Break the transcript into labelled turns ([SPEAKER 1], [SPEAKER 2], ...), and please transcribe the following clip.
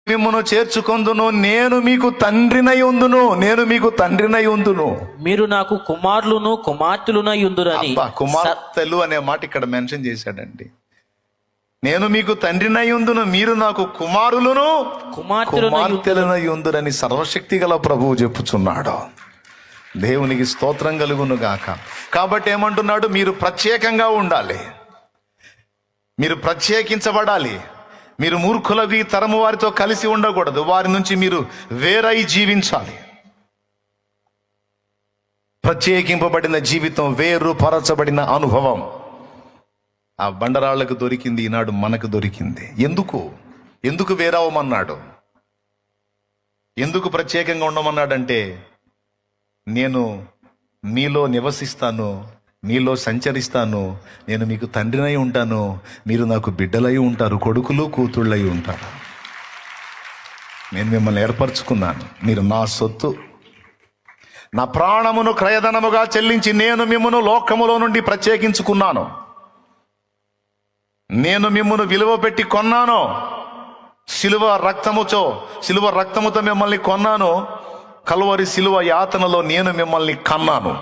[SPEAKER 1] మిమ్మును చేర్చుకొందును, నేను మీకు తండ్రినై ఉందును. నేను మీకు తండ్రినై ఉందును.
[SPEAKER 2] మీరు నాకు కుమారులను కుమార్తెలునై ఉందురని.
[SPEAKER 1] కుమార్తెలు అనే మాట ఇక్కడ మెన్షన్ చేశాడండి. నేను మీకు తండ్రినై ఉందును, మీరు నాకు కుమారులను కుమార్తెలనై ఉందురని సర్వశక్తి గల ప్రభువు చెప్పుచున్నాడు. దేవునికి స్తోత్రం కలుగును గాక. కాబట్టి ఏమంటున్నాడు? మీరు ప్రత్యేకంగా ఉండాలి, మీరు ప్రత్యేకించబడాలి. మీరు మూర్ఖులవి తరము వారితో కలిసి ఉండకూడదు. వారి నుంచి మీరు వేరై జీవించాలి. ప్రత్యేకింపబడిన జీవితం, వేరుపరచబడిన అనుభవం ఆ బండరాళ్లకు దొరికింది, ఈనాడు మనకు దొరికింది. ఎందుకు వేరవమన్నాడు? ఎందుకు ప్రత్యేకంగా ఉండమన్నాడంటే, నేను మీలో నివసిస్తాను, మీలో సంచరిస్తాను, నేను మీకు తండ్రినై ఉంటాను, మీరు నాకు బిడ్డలై ఉంటారు, కొడుకులు కూతుళ్ళై ఉంటారు. నేను మిమ్మల్ని ఏర్పరచుకున్నాను, మీరు నా సొత్తు. నా ప్రాణమును క్రయధనముగా చెల్లించి నేను మిమ్మను లోకములో నుండి ప్రత్యేకించుకున్నాను. నేను మిమ్మను విలువ పెట్టి కొన్నాను. సిలువ రక్తముతో మిమ్మల్ని కొన్నాను. కల్వరి సిలువ యాతనలో నేను మిమ్మల్ని కన్నాను.